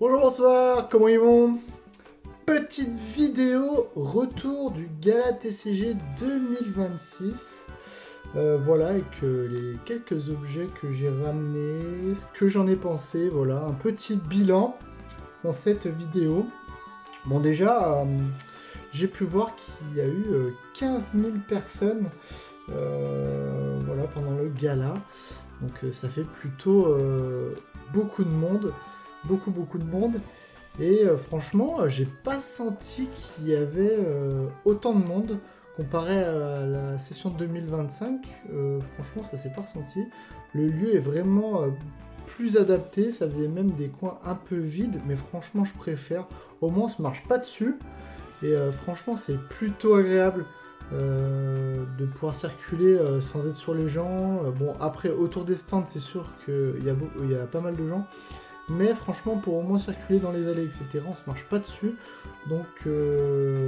Bonjour, bonsoir, comment ils vont? Petite vidéo retour du Gala TCG 2026. Voilà, avec les quelques objets que j'ai ramenés, ce que j'en ai pensé, voilà, un petit bilan dans cette vidéo. Bon, déjà, j'ai pu voir qu'il y a eu 15 000 personnes voilà, pendant le gala. Donc ça fait plutôt beaucoup de monde, beaucoup de monde. Et franchement, j'ai pas senti qu'il y avait autant de monde comparé à la session de 2025. Franchement, ça s'est pas ressenti. Le lieu est vraiment plus adapté. Ça faisait même des coins un peu vides, mais franchement, je préfère. Au moins, on se marche pas dessus. Et franchement, c'est plutôt agréable de pouvoir circuler sans être sur les gens. Bon, après, autour des stands, c'est sûr qu'il y a pas mal de gens. Mais franchement, pour au moins circuler dans les allées, etc., on se marche pas dessus. Donc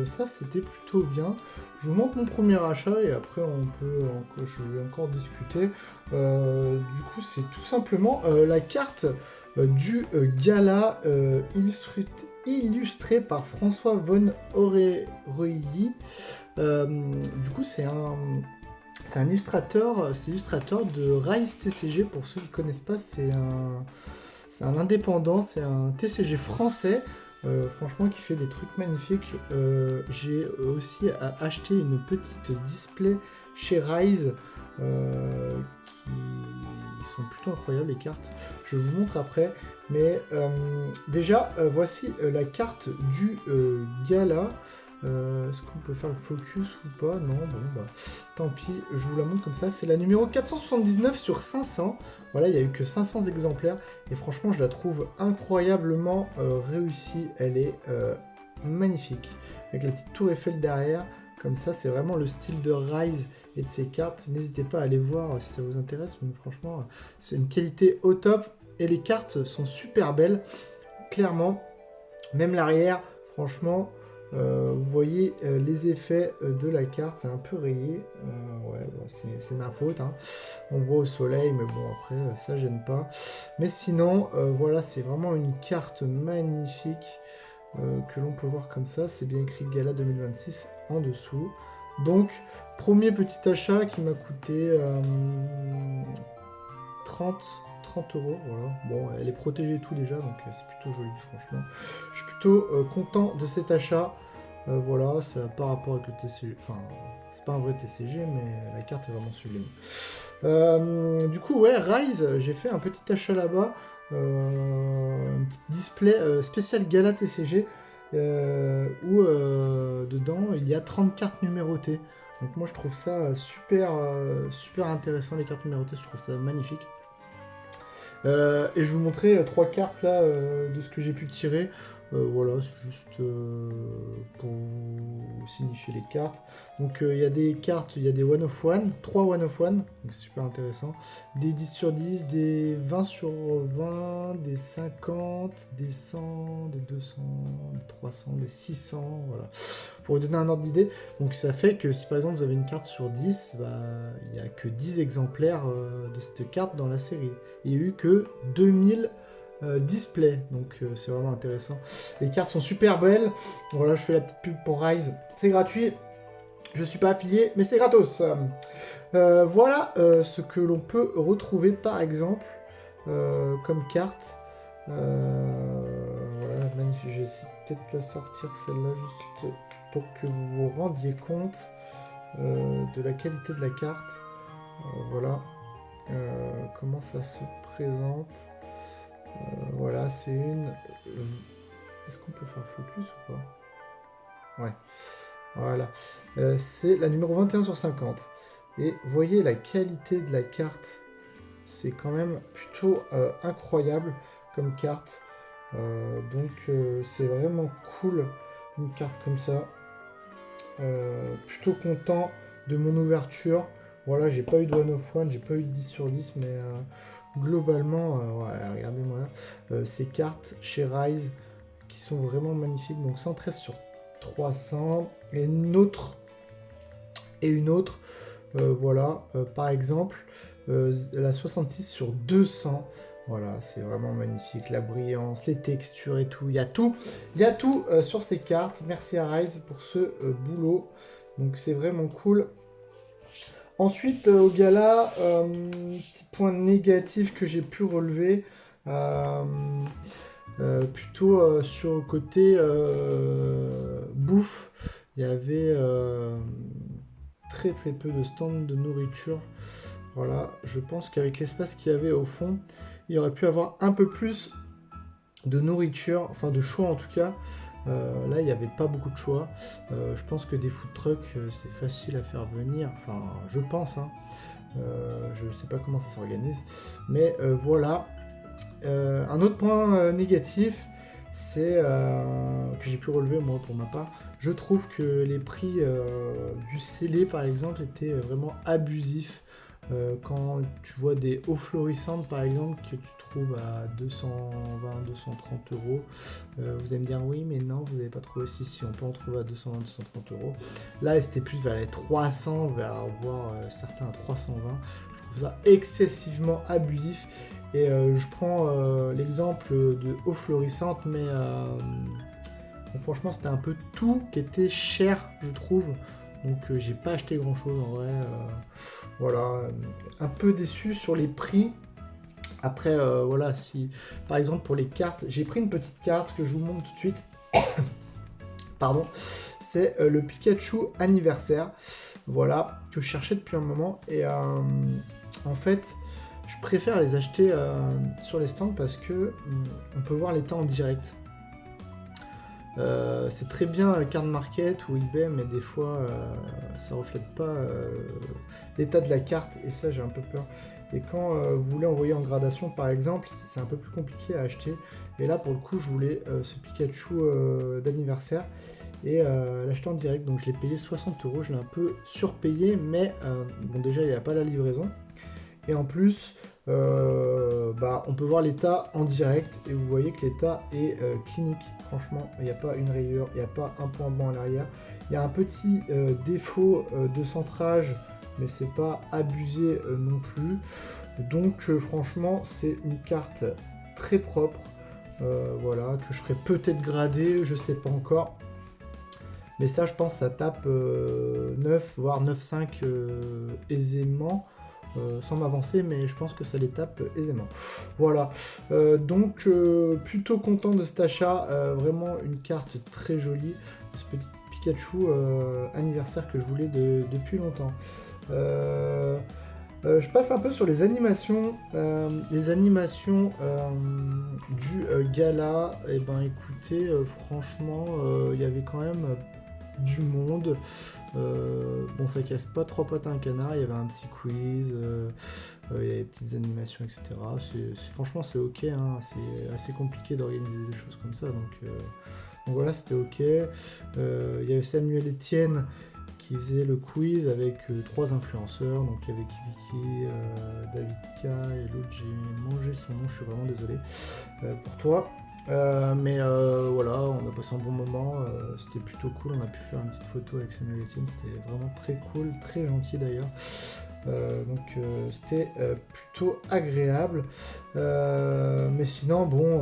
ça, c'était plutôt bien. Je vous montre mon premier achat et après, je vais encore discuter. Du coup, c'est tout simplement la carte du gala illustrée par François von Orereuilly. Du coup, c'est un illustrateur de Rise TCG. Pour ceux qui ne connaissent pas, c'est un indépendant, c'est un TCG français, franchement, qui fait des trucs magnifiques. J'ai aussi acheté une petite display chez Rise, qui sont plutôt incroyables, les cartes. Je vous montre après. Mais déjà, voici la carte du gala. Est-ce qu'on peut faire le focus ou pas? Non, bon, bah, tant pis, je vous la montre comme ça. C'est la numéro 479 sur 500. Voilà, il n'y a eu que 500 exemplaires. Et franchement, je la trouve incroyablement réussie. Elle est magnifique. Avec la petite tour Eiffel derrière. Comme ça, c'est vraiment le style de Rise et de ses cartes. N'hésitez pas à aller voir si ça vous intéresse. Mais franchement, c'est une qualité au top. Et les cartes sont super belles. Clairement, même l'arrière, franchement... vous voyez les effets de la carte, c'est un peu rayé. Ouais, bon, c'est ma faute. Hein. On voit au soleil, mais bon, après, ça gêne pas. Mais sinon, voilà, c'est vraiment une carte magnifique que l'on peut voir comme ça. C'est bien écrit Gala 2026 en dessous. Donc, premier petit achat qui m'a coûté 30 €, voilà. Bon, elle est protégée et tout déjà, donc c'est plutôt joli, franchement. Je suis plutôt content de cet achat. Voilà, ça par rapport avec le TCG, enfin, c'est pas un vrai TCG, mais la carte est vraiment sublime. Du coup, ouais, Rise, j'ai fait un petit achat là-bas, un petit display spécial Gala TCG, où dedans il y a 30 cartes numérotées. Donc moi je trouve ça super intéressant, les cartes numérotées, je trouve ça magnifique. Et je vais vous montrer trois cartes là de ce que j'ai pu tirer. Voilà, c'est juste pour vous signifier les cartes. Donc il y a des cartes, il y a des 1 of 1, 3 1 of 1, donc c'est super intéressant. Des 10 sur 10, des 20 sur 20, des 50, des 100, des 200, des 300, des 600, voilà. Pour vous donner un ordre d'idée. Donc ça fait que si par exemple vous avez une carte sur 10, bah, il n'y a que 10 exemplaires de cette carte dans la série. Il n'y a eu que 2000 displays, donc c'est vraiment intéressant. Les cartes sont super belles. Voilà, je fais la petite pub pour Rise. C'est gratuit. Je suis pas affilié, mais c'est gratos. Voilà ce que l'on peut retrouver par exemple comme carte. Voilà, magnifique. Je vais essayer peut-être la sortir celle-là juste pour que vous vous rendiez compte de la qualité de la carte. Voilà comment ça se présente. Voilà, c'est une... Est-ce qu'on peut faire focus ou pas? Ouais. Voilà. C'est la numéro 21 sur 50. Et voyez la qualité de la carte. C'est quand même plutôt incroyable comme carte. Donc c'est vraiment cool une carte comme ça. Plutôt content de mon ouverture. Voilà, j'ai pas eu de 1 of 1, j'ai pas eu de 10 sur 10, mais globalement, ouais, regardez-moi ces cartes chez Rise qui sont vraiment magnifiques. Donc 113 sur 300 et une autre voilà, par exemple la 66 sur 200. Voilà, c'est vraiment magnifique, la brillance, les textures et tout. Il y a tout sur ces cartes. Merci à Rise pour ce boulot. Donc c'est vraiment cool. Ensuite, au gala, petit point négatif que j'ai pu relever, euh, plutôt sur le côté bouffe, il y avait très très peu de stands de nourriture. Voilà, je pense qu'avec l'espace qu'il y avait au fond, il aurait pu avoir un peu plus de nourriture, enfin de choix en tout cas. Là, il n'y avait pas beaucoup de choix. Je pense que des food trucks, c'est facile à faire venir. Enfin, je pense, hein. Je ne sais pas comment ça s'organise. Mais voilà. Un autre point négatif, c'est que j'ai pu relever moi pour ma part. Je trouve que les prix du scellé par exemple étaient vraiment abusifs. Quand tu vois des eaux florissantes par exemple que tu trouves à 220-230 euros, vous allez me dire oui mais non vous n'avez pas trouvé, si on peut en trouver à 220-230 euros. Là c'était plus vers les 300, vers voir certains à 320. Je trouve ça excessivement abusif. Et je prends l'exemple de eau florissante, mais bon, franchement, c'était un peu tout qui était cher, je trouve. Donc, j'ai pas acheté grand chose en vrai. Voilà, un peu déçu sur les prix. Après, voilà, si par exemple pour les cartes, j'ai pris une petite carte que je vous montre tout de suite. Pardon, c'est le Pikachu anniversaire. Voilà, que je cherchais depuis un moment. Et en fait, je préfère les acheter sur les stands parce que on peut voir l'état en direct. C'est très bien Card Market ou eBay, mais des fois ça reflète pas l'état de la carte et ça j'ai un peu peur. Et quand vous voulez envoyer en gradation par exemple, c'est un peu plus compliqué à acheter. Et là pour le coup je voulais ce Pikachu d'anniversaire et l'acheter en direct. Donc je l'ai payé 60 euros, je l'ai un peu surpayé, mais bon déjà il n'y a pas la livraison. Et en plus, on peut voir l'état en direct et vous voyez que l'état est clinique. Franchement, il n'y a pas une rayure, il n'y a pas un point blanc à l'arrière. Il y a un petit défaut de centrage, mais c'est pas abusé non plus. Donc franchement, c'est une carte très propre. Voilà, que je ferai peut-être grader, je sais pas encore. Mais ça, je pense, ça tape 9, voire 9,5 aisément. Sans m'avancer, mais je pense que ça les tape aisément. Voilà, donc plutôt content de cet achat, vraiment une carte très jolie, ce petit Pikachu anniversaire que je voulais depuis longtemps. Je passe un peu sur les animations. Du gala. Et ben écoutez, franchement, il y avait quand même du monde. Bon, ça casse pas trois pattes à un canard. Il y avait un petit quiz, il y avait des petites animations, etc. Franchement, c'est ok. Hein, c'est assez compliqué d'organiser des choses comme ça. Donc voilà, c'était ok. Il y avait Samuel Etienne qui faisait le quiz avec 3 influenceurs. Donc il y avait Kiviki, David K et l'autre, j'ai mangé son nom, je suis vraiment désolé pour toi. Mais voilà, on a passé un bon moment, c'était plutôt cool, on a pu faire une petite photo avec Samuel Etienne, c'était vraiment très cool, très gentil d'ailleurs. Donc c'était plutôt agréable. Mais sinon, bon,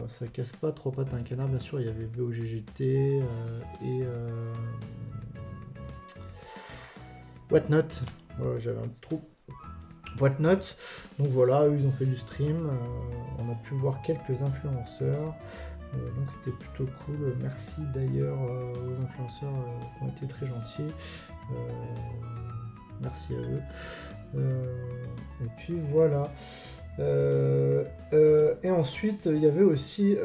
ça casse pas trop pattes à un canard, bien sûr, il y avait VOGGT et Whatnot. Voilà, j'avais un petit trou. Whatnot. Donc voilà, eux ils ont fait du stream. On a pu voir quelques influenceurs. Donc c'était plutôt cool. Merci d'ailleurs aux influenceurs qui ont été très gentils. Merci à eux. Et puis voilà. Et ensuite, il y avait aussi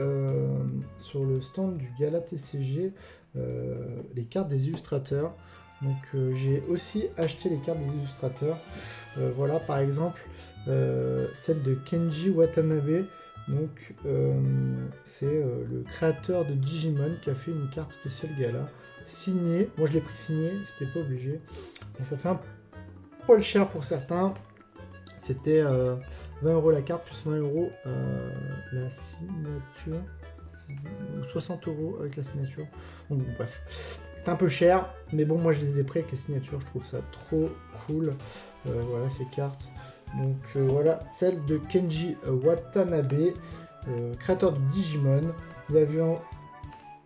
sur le stand du Gala TCG les cartes des illustrateurs. Donc j'ai aussi acheté les cartes des illustrateurs. Voilà par exemple celle de Kenji Watanabe. Donc c'est le créateur de Digimon qui a fait une carte spéciale Gala signée. Moi je l'ai pris signé, c'était pas obligé. Donc, ça fait un poil cher pour certains. C'était 20 € la carte plus 20 € la signature. Ou 60 € avec la signature. Donc bref, c'est un peu cher, mais bon, moi je les ai pris avec les signatures, je trouve ça trop cool. Voilà ces cartes. Donc voilà, celle de Kenji Watanabe, créateur de Digimon. Nous avions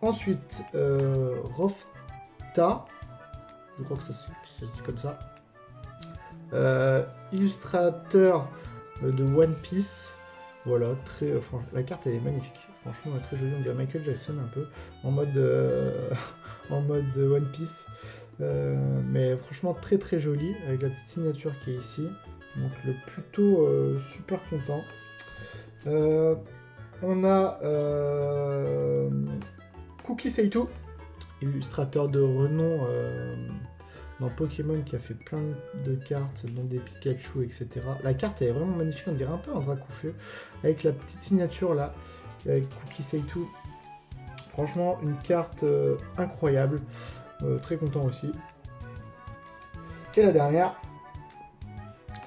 ensuite Rofta, je crois que ça se dit comme ça, illustrateur de One Piece. Voilà, très, franchement, la carte elle est magnifique. Franchement, elle est très jolie. On dirait Michael Jackson un peu en mode, en mode One Piece. Mais franchement, très très jolie avec la petite signature qui est ici. Donc, plutôt super content. On a Cookie Saito, illustrateur de renom dans Pokémon qui a fait plein de cartes, dont des Pikachu, etc. La carte elle est vraiment magnifique, on dirait un peu un Dracofeu, avec la petite signature là, avec Cookie Saito. Franchement, une carte incroyable, très content aussi. Et la dernière,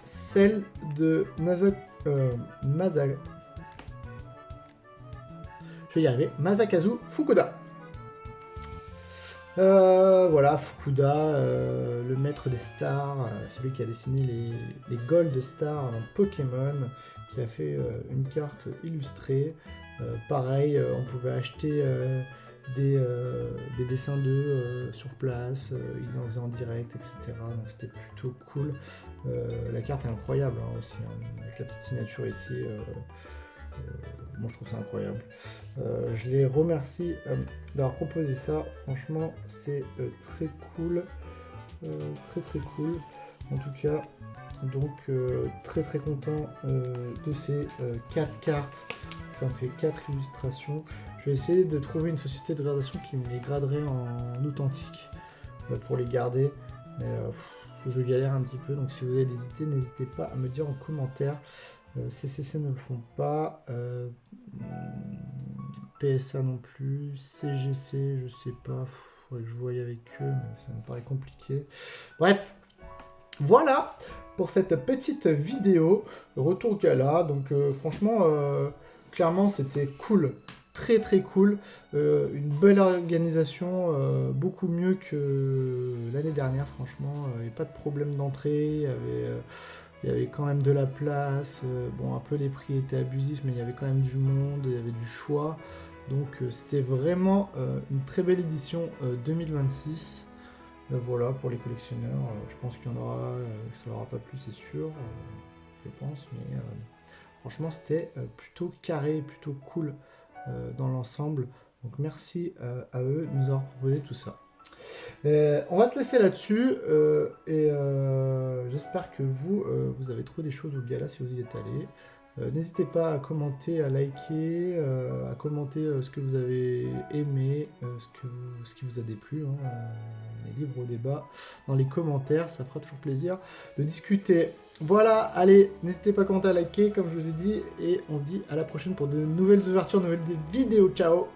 celle de Masakazu Fukuda. Voilà, Fukuda, le maître des stars, celui qui a dessiné les Gold Stars dans Pokémon, qui a fait une carte illustrée. Pareil, on pouvait acheter des dessins d'eux sur place, ils en faisaient en direct, etc. Donc c'était plutôt cool. La carte est incroyable hein, aussi, hein, avec la petite signature ici. Moi je trouve ça incroyable. Je les remercie d'avoir proposé ça. Franchement, c'est très cool. Très très cool. En tout cas, donc très très content de ces 4 cartes. Ça me fait 4 illustrations. Je vais essayer de trouver une société de gradation qui me les graderait en authentique pour les garder. Mais je galère un petit peu. Donc si vous avez des idées, n'hésitez pas à me dire en commentaire. CCC ne le font pas, PSA non plus, CGC je sais pas, faudrait que je voie avec eux mais ça me paraît compliqué. Bref, voilà pour cette petite vidéo retour gala. Donc franchement, clairement c'était cool, très très cool, une belle organisation, beaucoup mieux que l'année dernière. Franchement, il n'y avait pas de problème d'entrée, il y avait quand même de la place, bon un peu les prix étaient abusifs mais il y avait quand même du monde, il y avait du choix, donc c'était vraiment une très belle édition 2026, voilà pour les collectionneurs, je pense qu'il y en aura, que ça n'aura pas plus c'est sûr, je pense, mais franchement c'était plutôt carré, plutôt cool dans l'ensemble, donc merci à eux de nous avoir proposé tout ça. On va se laisser là-dessus et j'espère que vous avez trouvé des choses au gala si vous y êtes allé. N'hésitez pas à commenter, à liker, à commenter ce que vous avez aimé, ce qui vous a déplu. Hein. On est libre au débat dans les commentaires, ça fera toujours plaisir de discuter. Voilà, allez, n'hésitez pas à commenter, à liker comme je vous ai dit et on se dit à la prochaine pour de nouvelles ouvertures, de nouvelles vidéos. Ciao!